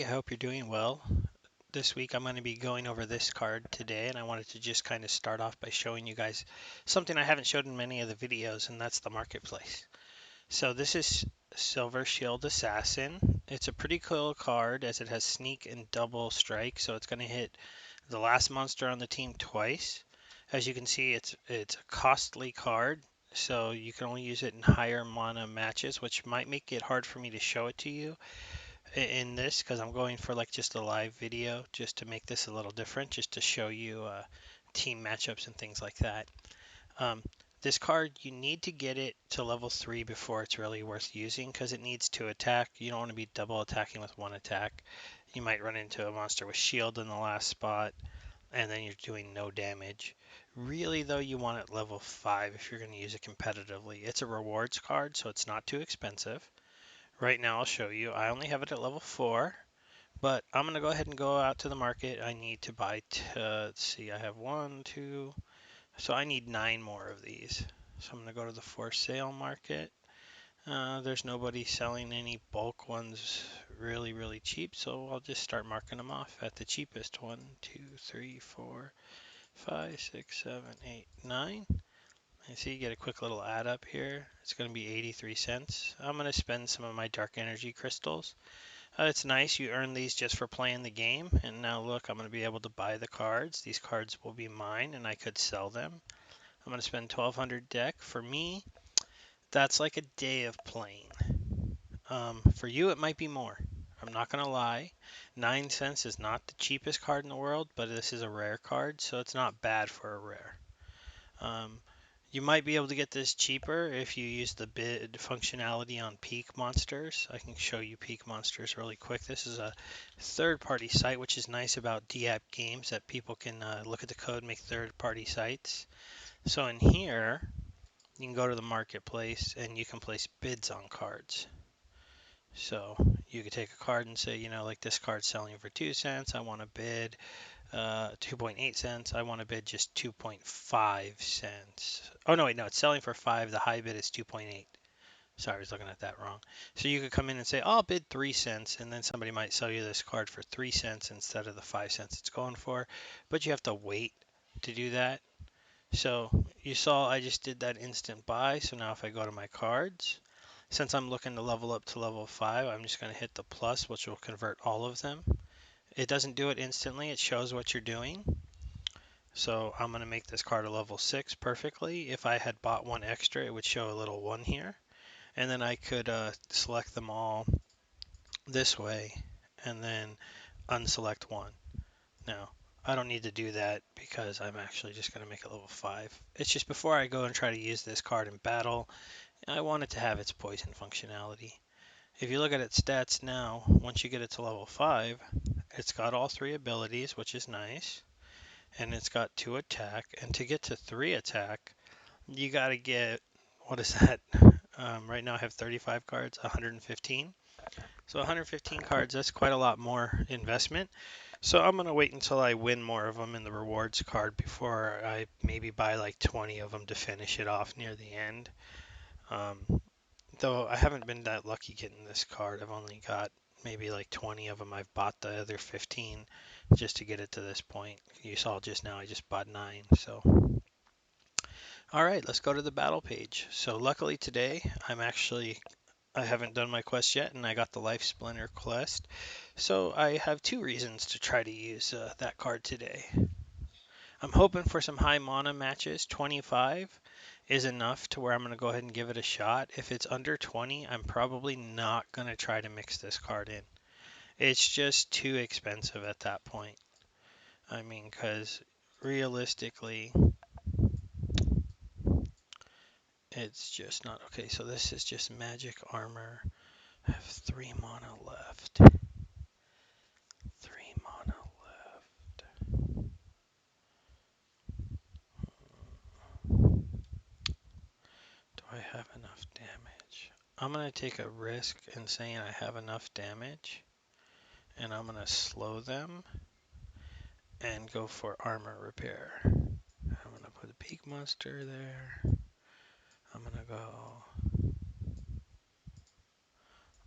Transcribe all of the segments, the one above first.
I hope you're doing well. This week I'm going to be going over this card today, and I wanted to just kind of start off by showing you guys something I haven't showed in many of the videos, and that's the marketplace. So this is Silvershield Assassin. It's a pretty cool card as it has sneak and double strike, so it's going to hit the last monster on the team twice. As you can see, it's a costly card, so you can only use it in higher mana matches, which might make it hard for me to show it to you in this because I'm going for like just a live video just to make this a little different, just to show you team matchups and things like that. Um, this card, you need to get it to level 3 before it's really worth using because it needs to attack. You don't want to be double attacking with one attack. You might run into a monster with shield in the last spot and then you're doing no damage. Really, though, you want it level 5 if you're going to use it competitively. It's a rewards card, so it's not too expensive. Right now, I'll show you. I only have it at level 4, but I'm going to go ahead and go out to the market. I need to buy, let's see, I have 1, 2, so I need 9 more of these. So I'm going to go to the for sale market. There's nobody selling any bulk ones really cheap, so I'll just start marking them off at the cheapest. 1, 2, 3, 4, 5, 6, 7, 8, 9. You see, you get a quick little add up here. It's going to be 83 cents. I'm going to spend some of my dark energy crystals. It's nice. You earn these just for playing the game. And now look, I'm going to be able to buy the cards. These cards will be mine and I could sell them. I'm going to spend 1200 deck. For me, that's like a day of playing. For you, it might be more. I'm not going to lie. 9 cents is not the cheapest card in the world, but this is a rare card, so it's not bad for a rare. Um, you might be able to get this cheaper if you use the bid functionality on Peak Monsters. I can show you Peak Monsters really quick. This is a third-party site, which is nice about DApp games, that people can look at the code, make third-party sites. So in here, you can go to the marketplace and you can place bids on cards. So you could take a card and say, like this card's selling for 2 cents. I want to bid 2.8 cents. I want to bid just 2.5 cents. Oh, no, wait, no, it's selling for 5. The high bid is 2.8. Sorry, I was looking at that wrong. So you could come in and say, I'll bid 3 cents, and then somebody might sell you this card for 3 cents instead of the 5 cents it's going for. But you have to wait to do that. So you saw I just did that instant buy. So now if I go to my cards, since I'm looking to level up to level 5, I'm just going to hit the plus, which will convert all of them. It doesn't do it instantly. It shows what you're doing. So I'm going to make this card a level 6 perfectly. If I had bought one extra, it would show a little 1 here. And then I could select them all this way and then unselect one. Now, I don't need to do that because I'm actually just going to make it level 5. It's just before I go and try to use this card in battle, I want it to have its poison functionality. If you look at its stats now, once you get it to level 5, it's got all 3 abilities, which is nice. And it's got 2 attack. And to get to 3 attack, you got to get, what is that? Right now I have 35 cards, 115. So 115 cards, that's quite a lot more investment. So I'm going to wait until I win more of them in the rewards card before I maybe buy like 20 of them to finish it off near the end. Um, though I haven't been that lucky getting this card. I've only got maybe like 20 of them. I've bought the other 15 just to get it to this point. You saw just now I just bought 9. So, all right, let's go to the battle page. So luckily today I haven't done my quest yet, and I got the Life Splinter quest. So I have 2 reasons to try to use that card today. I'm hoping for some high mana matches. 25 is enough to where I'm going to go ahead and give it a shot. If it's under 20, I'm probably not going to try to mix this card in. It's just too expensive at that point. I mean, because realistically, it's just not. Okay, so this is just magic armor. I have 3 mana left. 3 mana left. Do I have enough damage? I'm going to take a risk in saying I have enough damage, and I'm going to slow them and go for armor repair. I'm going to put a peak monster there. I'm going to go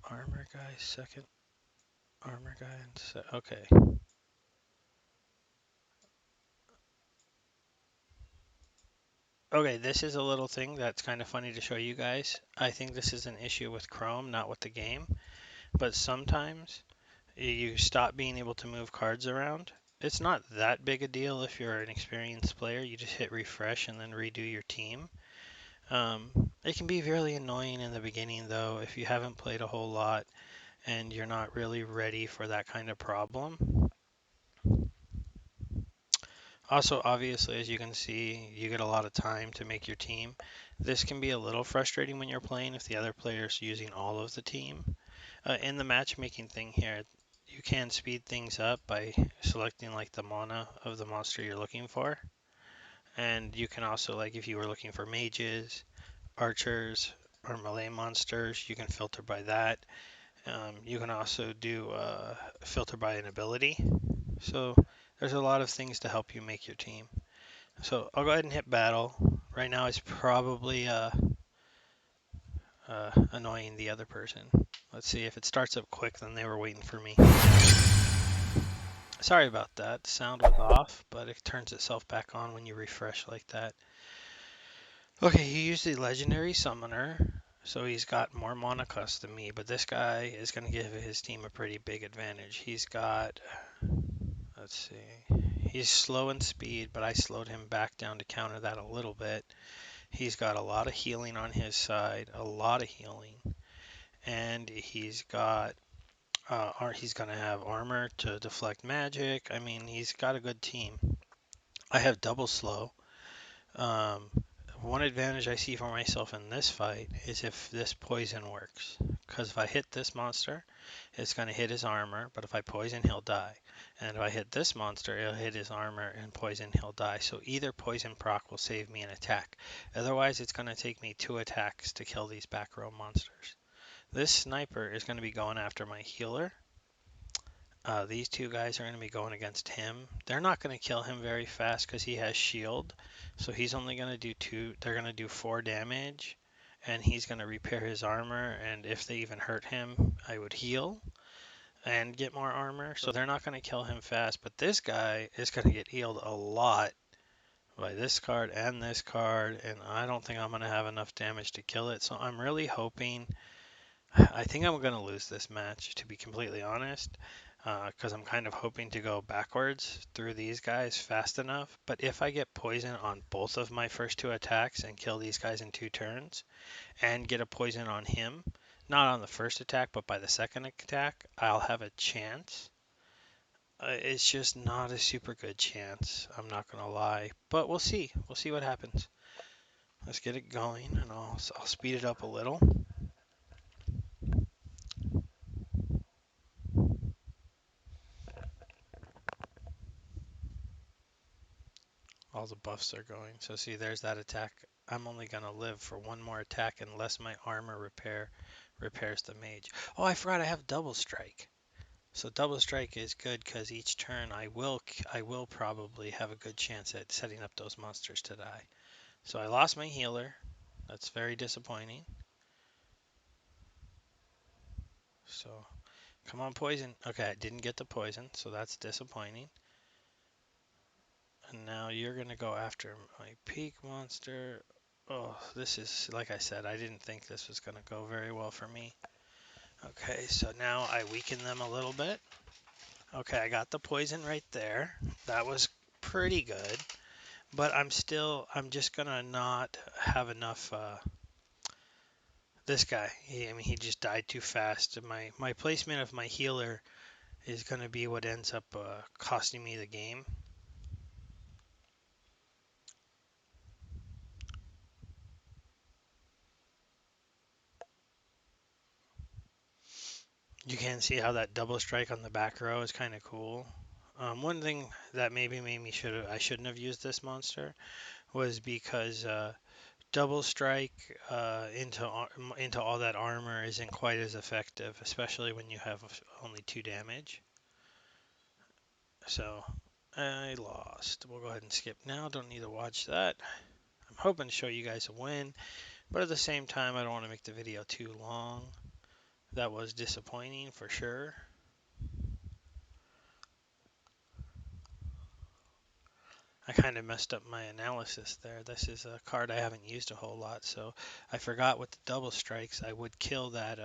armor guy second. Armor guy. Okay. Okay, this is a little thing that's kind of funny to show you guys. I think this is an issue with Chrome, not with the game. But sometimes you stop being able to move cards around. It's not that big a deal if you're an experienced player. You just hit refresh and then redo your team. It can be really annoying in the beginning, though, if you haven't played a whole lot and you're not really ready for that kind of problem. Also, obviously, as you can see, you get a lot of time to make your team. This can be a little frustrating when you're playing if the other player's using all of the team. In the matchmaking thing here, you can speed things up by selecting like the mana of the monster you're looking for. And you can also, like if you were looking for mages, archers, or melee monsters, you can filter by that. You can also do filter by an ability. So there's a lot of things to help you make your team. So I'll go ahead and hit battle. Right now it's probably annoying the other person. Let's see if it starts up quick, then they were waiting for me. Sorry about that. The sound was off, but it turns itself back on when you refresh like that. Okay, he used the legendary summoner, so he's got more mana cost than me, but this guy is going to give his team a pretty big advantage. He's got, let's see, he's slow in speed, but I slowed him back down to counter that a little bit. He's got a lot of healing on his side, a lot of healing, and he's going to have armor to deflect magic. I mean, he's got a good team. I have double slow. Um, One advantage I see for myself in this fight is if this poison works. Because if I hit this monster, it's going to hit his armor, but if I poison, he'll die. And if I hit this monster, it'll hit his armor and poison, he'll die. So either poison proc will save me an attack. Otherwise, it's going to take me 2 attacks to kill these back row monsters. This sniper is going to be going after my healer. These two guys are going to be going against him. They're not going to kill him very fast because he has shield. So he's only going to do 2. They're going to do 4 damage. And he's going to repair his armor. And if they even hurt him, I would heal and get more armor. So they're not going to kill him fast. But this guy is going to get healed a lot by this card and this card. And I don't think I'm going to have enough damage to kill it. So I'm really hoping. I think I'm going to lose this match, to be completely honest, because I'm kind of hoping to go backwards through these guys fast enough. But if I get poison on both of my first 2 attacks and kill these guys in 2 turns, and get a poison on him, not on the first attack, but by the second attack, I'll have a chance. It's just not a super good chance, I'm not going to lie. But we'll see. We'll see what happens. Let's get it going, and I'll speed it up a little. All the buffs are going. So see, there's that attack. I'm only going to live for 1 more attack unless my armor repairs the mage. Oh, I forgot I have double strike. So double strike is good because each turn I will probably have a good chance at setting up those monsters to die. So I lost my healer. That's very disappointing. So come on, poison. Okay, I didn't get the poison, so that's disappointing. And now you're going to go after my peak monster. Oh, this is, like I said, I didn't think this was going to go very well for me. Okay, so now I weaken them a little bit. Okay, I got the poison right there. That was pretty good. But I'm just going to not have enough, this guy. I mean, he just died too fast. My placement of my healer is going to be what ends up costing me the game. You can see how that double strike on the back row is kind of cool. One thing that maybe made me I shouldn't have used this monster was because double strike into all that armor isn't quite as effective, especially when you have only 2 damage. So I lost. We'll go ahead and skip now. Don't need to watch that. I'm hoping to show you guys a win, but at the same time, I don't want to make the video too long. That was disappointing for sure. I kind of messed up my analysis there. This is a card I haven't used a whole lot, so I forgot with the double strikes I would kill that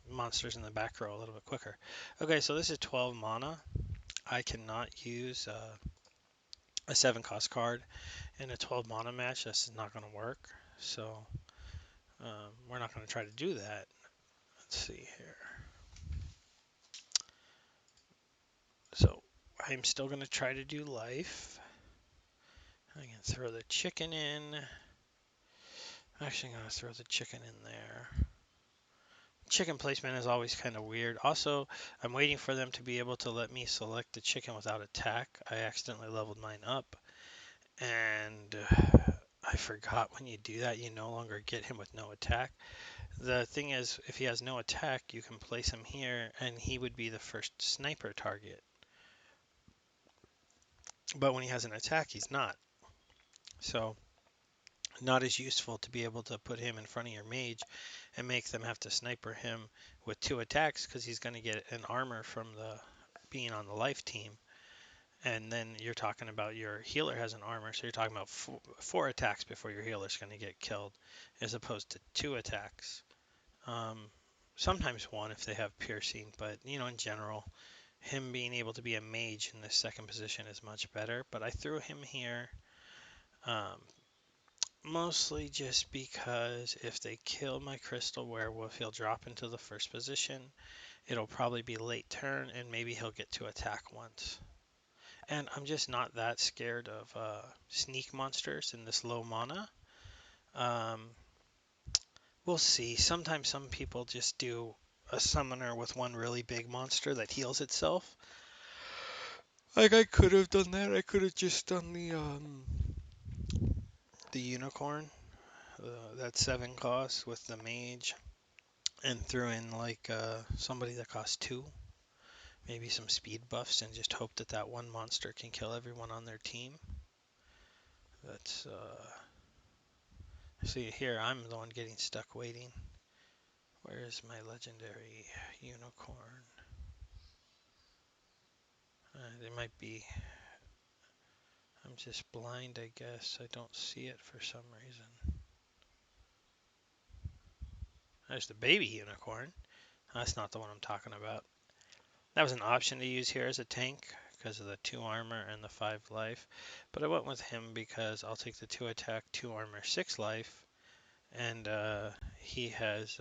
monsters in the back row a little bit quicker. Okay, so this is 12 mana. I cannot use a 7 cost card in a 12 mana match. This is not going to work, so we're not going to try to do that. Let's see here. So I'm still going to try to do life. I can throw the chicken in. Actually, I'm going to throw the chicken in there. Chicken placement is always kind of weird. Also, I'm waiting for them to be able to let me select the chicken without attack. I accidentally leveled mine up, and I forgot when you do that, you no longer get him with no attack. The thing is, if he has no attack, you can place him here, and he would be the first sniper target. But when he has an attack, he's not. So, not as useful to be able to put him in front of your mage and make them have to sniper him with 2 attacks because he's going to get an armor from the being on the life team. And then you're talking about your healer has an armor, so you're talking about 4 attacks before your healer's going to get killed, as opposed to 2 attacks. Um, Sometimes 1 if they have piercing, but in general, him being able to be a mage in this second position is much better. But I threw him here. Mostly just because if they kill my crystal werewolf, he'll drop into the first position. It'll probably be late turn, and maybe he'll get to attack once. And I'm just not that scared of sneak monsters in this low mana. Um, we'll see. Sometimes some people just do a summoner with one really big monster that heals itself. Like I could have done that. I could have just done the unicorn, that 7 cost with the mage, and threw in like somebody that costs 2, maybe some speed buffs, and just hope that that one monster can kill everyone on their team. That's see here, I'm the one getting stuck waiting. Where is my legendary unicorn? It might be. I'm just blind, I guess. I don't see it for some reason. There's the baby unicorn. That's not the one I'm talking about. That was an option to use here as a tank because of the 2 armor and the 5 life. But I went with him because I'll take the 2 attack, 2 armor, 6 life. And he has,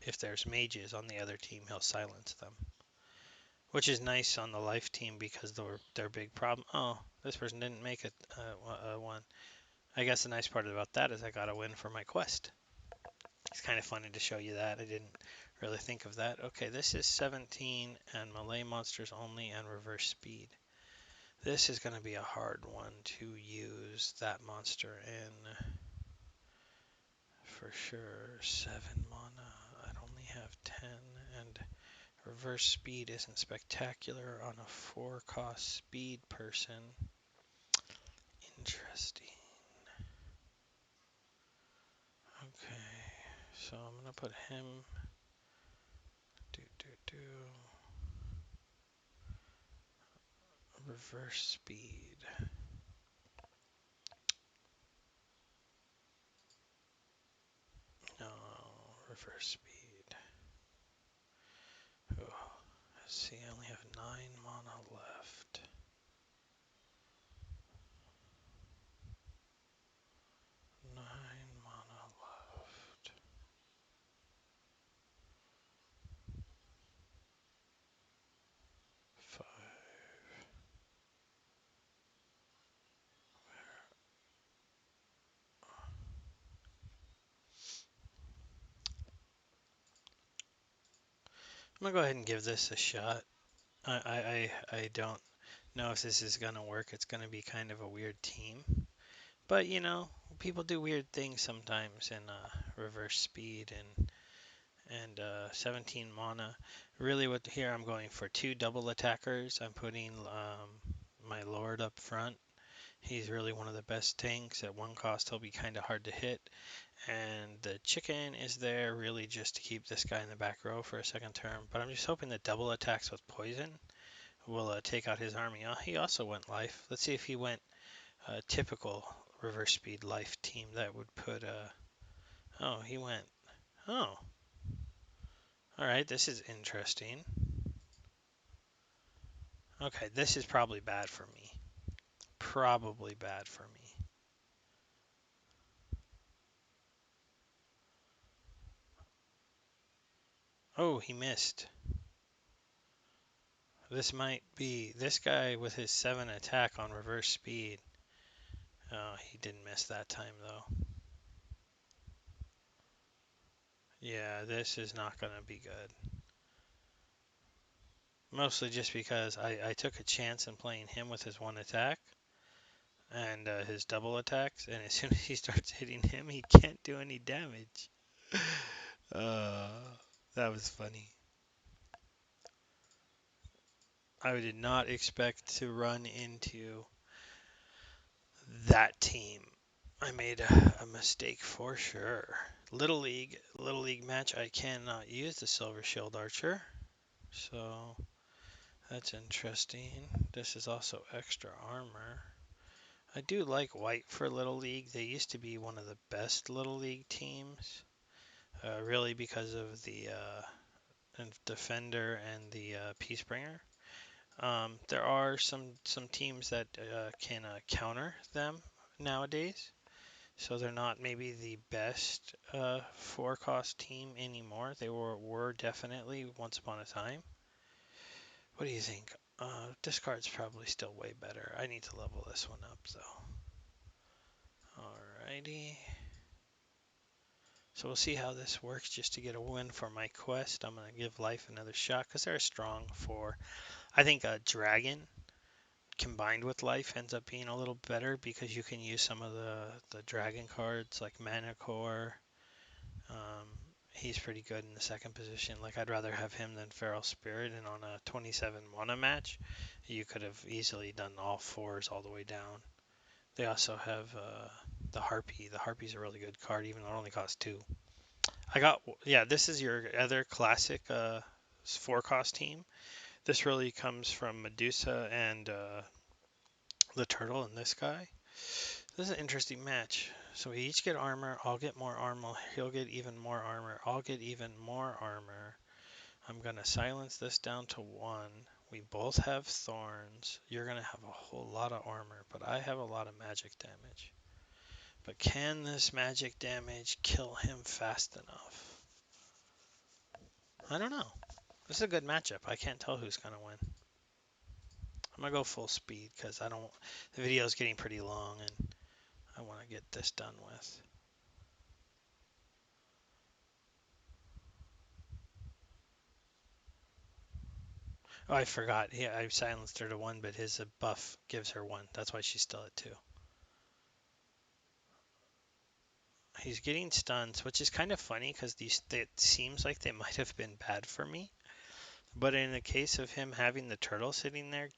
if there's mages on the other team, he'll silence them. Which is nice on the life team because their big problem. Oh, this person didn't make it one. I guess the nice part about that is I got a win for my quest. It's kind of funny to show you that. I didn't really think of that. Okay, this is 17 and melee monsters only and reverse speed. This is going to be a hard one to use that monster in for sure. 7 mana. I'd only have 10, and reverse speed isn't spectacular on a 4 cost speed person. Interesting. Okay, so I'm going to put him. Reverse speed. No, reverse speed. Oh, let's see, I only have 9 mana left. 9 mana left. 5. I'm gonna go ahead and give this a shot. I don't know if this is gonna work. It's gonna be kind of a weird team. But people do weird things sometimes in reverse speed and 17 mana. Really, what here I'm going for 2 double attackers. I'm putting my Lord up front. He's really one of the best tanks. At 1 cost, he'll be kind of hard to hit. And the chicken is there really just to keep this guy in the back row for a second turn. But I'm just hoping that double attacks with poison will take out his army. He also went life. Let's see if he went a typical reverse speed life team that would put oh, he went. Oh, all right. This is interesting. Okay, this is probably bad for me. Probably bad for me. Oh, he missed. This might be this guy with his 7 attack on reverse speed. Oh, he didn't miss that time though. Yeah, this is not going to be good. Mostly just because I took a chance in playing him with his 1 attack and his double attacks, and as soon as he starts hitting him, he can't do any damage. Uh, that was funny. I did not expect to run into that team. I made a mistake for sure. Little league match. I cannot use the Silvershield Archer, so that's interesting. This is also extra armor. I do like white for Little League. They used to be one of the best Little League teams, really because of the Defender and the Peacebringer. There are some teams that can counter them nowadays, so they're not maybe the best 4-cost team anymore. They were definitely once upon a time. What do you think? Discard's probably still way better. I need to level this one up though. Alrighty. So we'll see how this works just to get a win for my quest. I'm going to give life another shot because they're strong for. I think a dragon combined with life ends up being a little better because you can use some of the dragon cards like Mana Core. Um, he's pretty good in the second position. Like I'd rather have him than Feral Spirit. And on a 27 mana match, you could have easily done all 4s all the way down. They also have the Harpy. The Harpy's a really good card, even though it only costs 2. Yeah, this is your other classic 4-cost team. This really comes from Medusa and the turtle and this guy. This is an interesting match. So we each get armor. I'll get more armor. He'll get even more armor. I'll get even more armor. I'm going to silence this down to 1. We both have thorns. You're going to have a whole lot of armor, but I have a lot of magic damage. But can this magic damage kill him fast enough? I don't know. This is a good matchup. I can't tell who's going to win. I'm going to go full speed because I don't. The video is getting pretty long and I want to get this done with. Oh, I forgot. Yeah, I silenced her to 1, but his buff gives her 1. That's why she's still at 2. He's getting stuns, which is kind of funny because it seems like they might have been bad for me. But in the case of him having the turtle sitting there,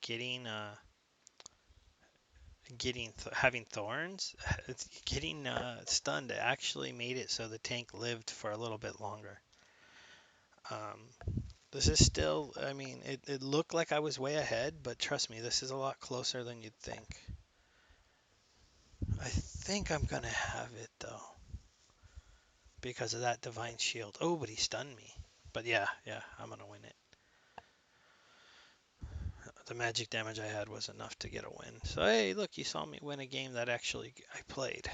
having thorns, getting stunned actually made it so the tank lived for a little bit longer. This is still, I mean, it looked like I was way ahead, but trust me, this is a lot closer than you'd think. I think I'm gonna have it though because of that divine shield. Oh, but he stunned me. But yeah, I'm gonna win it. The magic damage I had was enough to get a win. So hey, look, you saw me win a game that actually I played.